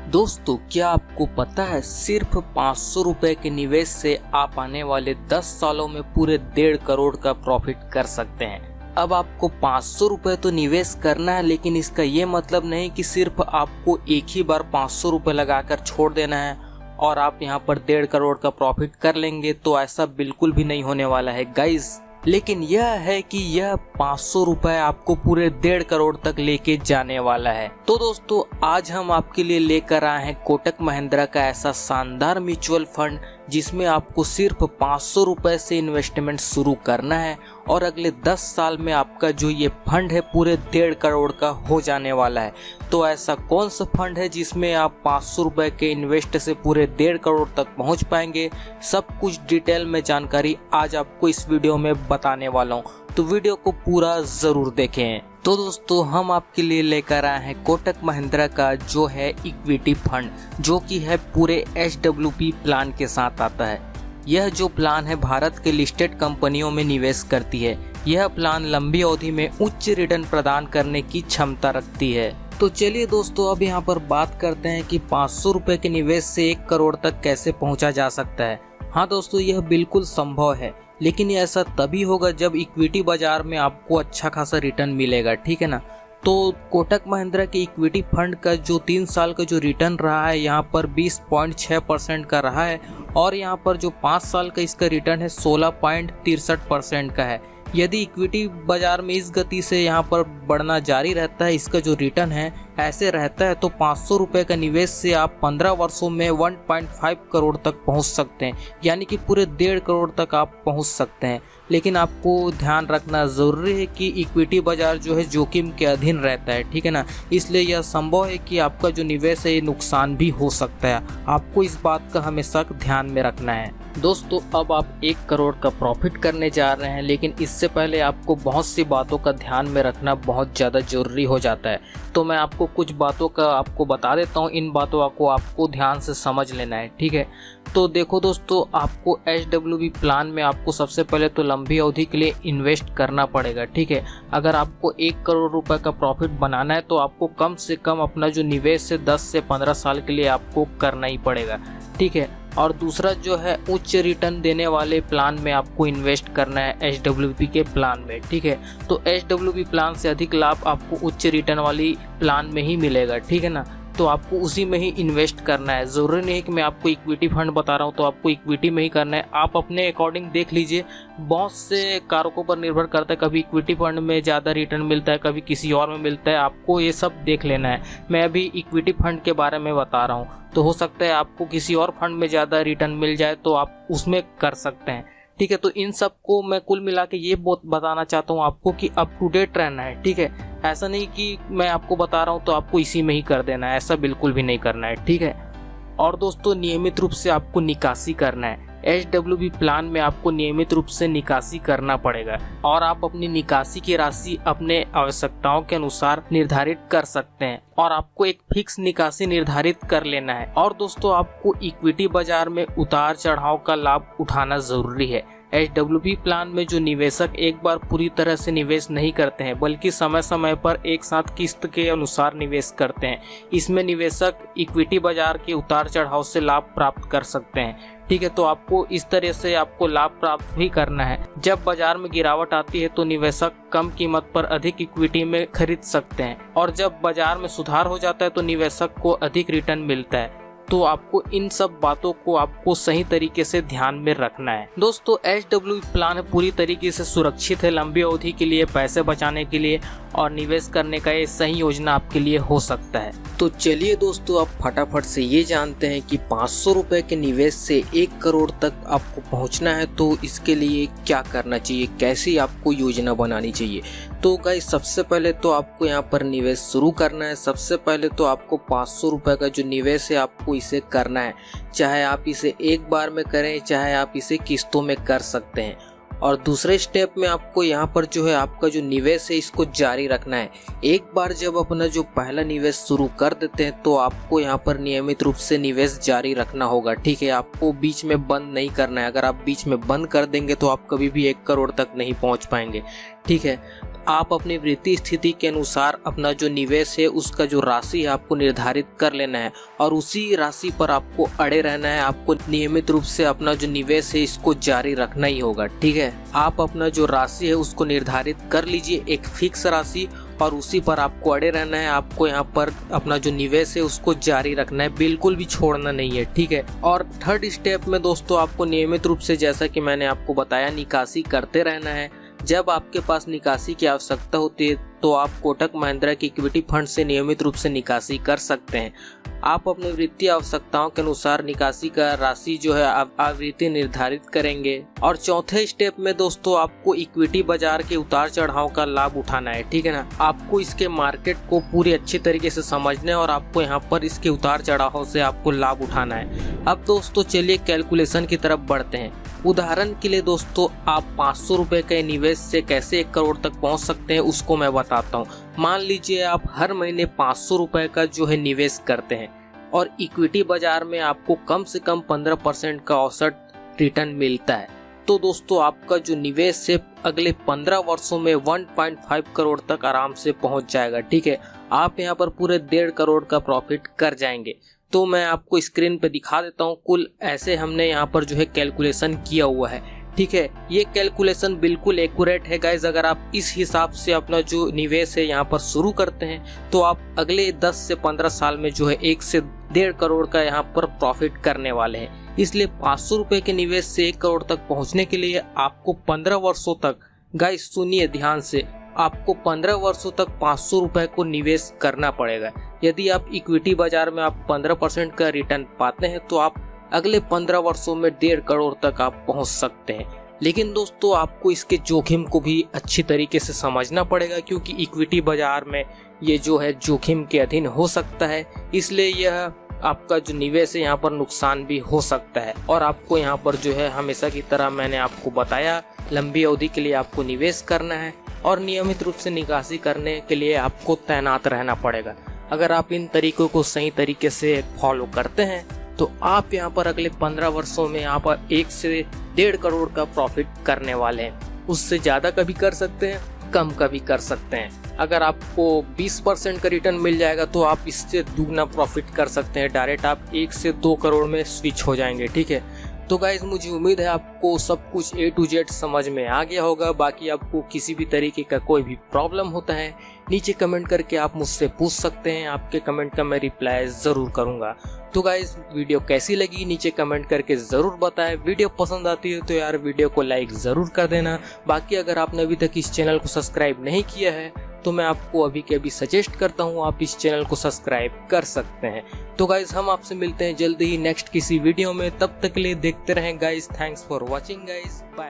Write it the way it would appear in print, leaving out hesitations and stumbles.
दोस्तों, क्या आपको पता है सिर्फ 500 रुपए के निवेश से आप आने वाले 10 सालों में पूरे 1.5 करोड़ का प्रॉफिट कर सकते हैं। अब आपको 500 रुपए तो निवेश करना है, लेकिन इसका ये मतलब नहीं कि सिर्फ आपको एक ही बार 500 रुपए लगाकर छोड़ देना है और आप यहाँ पर 1.5 करोड़ का प्रॉफिट कर लेंगे। तो ऐसा बिल्कुल भी नहीं होने वाला है गाइज। लेकिन यह है कि यह 500 रुपए आपको पूरे 1.5 करोड़ तक लेके जाने वाला है। तो दोस्तों, आज हम आपके लिए लेकर आए हैं कोटक महिंद्रा का ऐसा शानदार म्यूचुअल फंड जिसमें आपको सिर्फ 500 रुपए से इन्वेस्टमेंट शुरू करना है और अगले 10 साल में आपका जो ये फंड है पूरे 1.5 करोड़ का हो जाने वाला है। तो ऐसा कौन सा फंड है जिसमें आप 500 रुपए के इन्वेस्ट से पूरे 1.5 करोड़ तक पहुंच पाएंगे, सब कुछ डिटेल में जानकारी आज आपको इस वीडियो में बताने वाला हूं, तो वीडियो को पूरा जरूर देखें। तो दोस्तों, हम आपके लिए लेकर आए हैं कोटक महिंद्रा का जो है इक्विटी फंड, जो कि है पूरे SWP प्लान के साथ आता है। यह जो प्लान है भारत के लिस्टेड कंपनियों में निवेश करती है। यह प्लान लंबी अवधि में उच्च रिटर्न प्रदान करने की क्षमता रखती है। तो चलिए दोस्तों, अब यहाँ पर बात करते हैं कि 500 रुपए के निवेश से 1 करोड़ तक कैसे पहुँचा जा सकता है। हाँ दोस्तों, यह बिल्कुल संभव है, लेकिन ये ऐसा तभी होगा जब इक्विटी बाजार में आपको अच्छा खासा रिटर्न मिलेगा, ठीक है ना। तो कोटक महिंद्रा के इक्विटी फंड का जो 3 साल का जो रिटर्न रहा है यहाँ पर 20.6% का रहा है और यहाँ पर जो 5 साल का इसका रिटर्न है 16.63% का है। यदि इक्विटी बाजार में इस गति से यहाँ पर बढ़ना जारी रहता है, इसका जो रिटर्न है ऐसे रहता है, तो 500 रुपए का निवेश से आप 15 वर्षों में 1.5 करोड़ तक पहुँच सकते हैं, यानी कि पूरे 1.5 करोड़ तक आप पहुँच सकते हैं। लेकिन आपको ध्यान रखना ज़रूरी है कि इक्विटी बाजार जो है जोखिम के अधीन रहता है, ठीक है ना। इसलिए यह संभव है कि आपका जो निवेश है ये नुकसान भी हो सकता है। आपको इस बात का हमेशा ध्यान में रखना है। दोस्तों, अब आप 1 करोड़ का प्रॉफिट करने जा रहे हैं, लेकिन इससे पहले आपको बहुत सी बातों का ध्यान में रखना बहुत ज़्यादा ज़रूरी हो जाता है। तो मैं आपको कुछ बातों का आपको बता देता हूँ, इन बातों को आपको ध्यान से समझ लेना है, ठीक है। तो देखो दोस्तों, आपको SWP प्लान में आपको सबसे पहले तो लंबी अवधि के लिए इन्वेस्ट करना पड़ेगा, ठीक है। अगर आपको 1 करोड़ रुपए का प्रॉफिट बनाना है तो आपको कम से कम अपना जो निवेश है 10 से 15 साल के लिए आपको करना ही पड़ेगा, ठीक है। और दूसरा जो है उच्च रिटर्न देने वाले प्लान में आपको इन्वेस्ट करना है SWP के प्लान में, ठीक है। तो SWP प्लान से अधिक लाभ आपको उच्च रिटर्न वाली प्लान में ही मिलेगा, ठीक है ना। तो आपको उसी में ही इन्वेस्ट करना है। ज़रूरी नहीं है कि मैं आपको इक्विटी फंड बता रहा हूँ तो आपको इक्विटी में ही करना है। आप अपने अकॉर्डिंग देख लीजिए, बहुत से कारकों पर निर्भर करता है। कभी इक्विटी फंड में ज़्यादा रिटर्न मिलता है, कभी किसी और में मिलता है। आपको ये सब देख लेना है। मैं अभी इक्विटी फंड के बारे में बता रहा हूँ, तो हो सकता है आपको किसी और फंड में ज़्यादा रिटर्न मिल जाए तो आप उसमें कर सकते हैं, ठीक है। तो इन सब को मैं कुल मिला के ये बताना चाहता हूँ आपको कि अप टू डेट रहना है, ठीक है। ऐसा नहीं कि मैं आपको बता रहा हूँ तो आपको इसी में ही कर देना है, ऐसा बिल्कुल भी नहीं करना है, ठीक है। और दोस्तों, नियमित रूप से आपको निकासी करना है। SWP प्लान में आपको नियमित रूप से निकासी करना पड़ेगा और आप अपनी निकासी की राशि अपने आवश्यकताओं के अनुसार निर्धारित कर सकते हैं और आपको एक फिक्स निकासी निर्धारित कर लेना है। और दोस्तों, आपको इक्विटी बाजार में उतार चढ़ाव का लाभ उठाना जरूरी है। SWP प्लान में जो निवेशक एक बार पूरी तरह से निवेश नहीं करते हैं, बल्कि समय समय पर एक साथ किस्त के अनुसार निवेश करते हैं। इसमें निवेशक इक्विटी बाजार के उतार चढ़ाव से लाभ प्राप्त कर सकते हैं, ठीक है। तो आपको इस तरह से आपको लाभ प्राप्त भी करना है। जब बाजार में गिरावट आती है तो निवेशक कम कीमत पर अधिक इक्विटी में खरीद सकते हैं और जब बाजार में सुधार हो जाता है तो निवेशक को अधिक रिटर्न मिलता है। तो आपको इन सब बातों को आपको सही तरीके से ध्यान में रखना है। दोस्तों, SWP प्लान पूरी तरीके से सुरक्षित है। लंबी अवधि के लिए पैसे बचाने के लिए और निवेश करने का ये सही योजना आपके लिए हो सकता है। तो चलिए दोस्तों, अब फटाफट से ये जानते हैं कि 500 रुपए के निवेश से 1 करोड़ तक आपको पहुंचना है तो इसके लिए क्या करना चाहिए, कैसी आपको योजना बनानी चाहिए। तो गाइस, सबसे पहले तो आपको यहाँ पर निवेश शुरू करना है। सबसे पहले तो आपको 500 रुपए का जो निवेश है आपको इसे करना है। चाहे आप इसे एक बार में करें, चाहे आप इसे किस्तों में कर सकते हैं। और दूसरे स्टेप में आपको यहाँ पर जो है आपका जो निवेश है इसको जारी रखना है। एक बार जब अपना जो पहला निवेश शुरू कर देते हैं तो आपको यहाँ पर नियमित रूप से निवेश जारी रखना होगा, ठीक है। आपको बीच में बंद नहीं करना है। अगर आप बीच में बंद कर देंगे तो आप कभी भी 1 करोड़ तक नहीं पहुँच पाएंगे, ठीक है। आप अपनी वित्तीय स्थिति के अनुसार अपना जो निवेश है उसका जो राशि है आपको निर्धारित कर लेना है और उसी राशि पर आपको अड़े रहना है। आपको नियमित रूप से अपना जो निवेश है इसको जारी रखना ही होगा, ठीक है। आप अपना जो राशि है उसको निर्धारित कर लीजिए, एक फिक्स राशि, और उसी पर आपको अड़े रहना है। आपको यहाँ पर अपना जो निवेश है उसको जारी रखना है, बिल्कुल भी छोड़ना नहीं है, ठीक है। और थर्ड स्टेप में दोस्तों आपको नियमित रूप से, जैसा कि मैंने आपको बताया, निकासी करते रहना है। जब आपके पास निकासी की आवश्यकता होती है तो आप कोटक महिंद्रा के इक्विटी फंड से नियमित रूप से निकासी कर सकते हैं। आप अपनी वित्तीय आवश्यकताओं के अनुसार निकासी का राशि जो है आवृत्ति निर्धारित करेंगे। और चौथे स्टेप में दोस्तों आपको इक्विटी बाजार के उतार चढ़ाव का लाभ उठाना है, ठीक है ना। आपको इसके मार्केट को पूरी अच्छी तरीके से समझना है और आपको यहाँ पर इसके उतार चढ़ाव से आपको लाभ उठाना है। अब दोस्तों चलिए कैलकुलेशन की तरफ बढ़ते हैं। उदाहरण के लिए दोस्तों आप 500 रुपए के निवेश से कैसे 1 करोड़ तक पहुंच सकते हैं उसको मैं बताता हूं। मान लीजिए आप हर महीने 500 रुपए का जो है निवेश करते हैं और इक्विटी बाजार में आपको कम से कम 15% का औसत रिटर्न मिलता है, तो दोस्तों आपका जो निवेश है अगले 15 वर्षों में 1.5 करोड़ तक आराम से पहुंच जाएगा, ठीक है। आप यहाँ पर पूरे 1.5 करोड़ का प्रॉफिट कर जाएंगे। तो मैं आपको स्क्रीन पे दिखा देता हूँ। कुल ऐसे हमने यहाँ पर जो है कैलकुलेशन किया हुआ है, ठीक है। ये कैलकुलेशन बिल्कुल एक्यूरेट है गाइज। अगर आप इस हिसाब से अपना जो निवेश है यहाँ पर शुरू करते हैं तो आप अगले 10 से 15 साल में जो है 1 से 1.5 करोड़ का यहाँ पर प्रॉफिट करने वाले हैं। इसलिए 500 रुपए के निवेश से 1 करोड़ तक पहुँचने के लिए आपको 15 वर्षों तक, गाइज सुनिए ध्यान से, आपको 15 वर्षों तक 500 रुपए को निवेश करना पड़ेगा। यदि आप इक्विटी बाजार में आप 15% का रिटर्न पाते हैं तो आप अगले 15 वर्षों में 1.5 करोड़ तक आप पहुंच सकते हैं। लेकिन दोस्तों आपको इसके जोखिम को भी अच्छी तरीके से समझना पड़ेगा, क्योंकि इक्विटी बाजार में ये जो है जोखिम के अधीन हो सकता है। इसलिए यह आपका जो निवेश है यहाँ पर नुकसान भी हो सकता है। और आपको यहाँ पर जो है हमेशा की तरह मैंने आपको बताया, लंबी अवधि के लिए आपको निवेश करना है और नियमित रूप से निकासी करने के लिए आपको तैनात रहना पड़ेगा। अगर आप इन तरीकों को सही तरीके से फॉलो करते हैं तो आप यहाँ पर अगले 15 वर्षों में यहाँ पर 1 से 1.5 करोड़ का प्रॉफिट करने वाले हैं। उससे ज़्यादा कभी कर सकते हैं, कम कभी कर सकते हैं। अगर आपको 20% का रिटर्न मिल जाएगा तो आप इससे दुगना प्रॉफिट कर सकते हैं। डायरेक्ट आप 1 से 2 करोड़ में स्विच हो जाएंगे, ठीक है। तो गाइज मुझे उम्मीद है आपको सब कुछ A to Z समझ में आ गया होगा। बाकी आपको किसी भी तरीके का कोई भी प्रॉब्लम होता है नीचे कमेंट करके आप मुझसे पूछ सकते हैं। आपके कमेंट का मैं रिप्लाई ज़रूर करूंगा। तो गाइज वीडियो कैसी लगी नीचे कमेंट करके ज़रूर बताएं। वीडियो पसंद आती है तो यार वीडियो को लाइक ज़रूर कर देना। बाकी अगर आपने अभी तक इस चैनल को सब्सक्राइब नहीं किया है तो मैं आपको अभी के अभी सजेस्ट करता हूँ आप इस चैनल को सब्सक्राइब कर सकते हैं। तो गाइज हम आपसे मिलते हैं जल्दी ही नेक्स्ट किसी वीडियो में। तब तक के लिए देखते रहें guys. Thanks for watching guys, bye.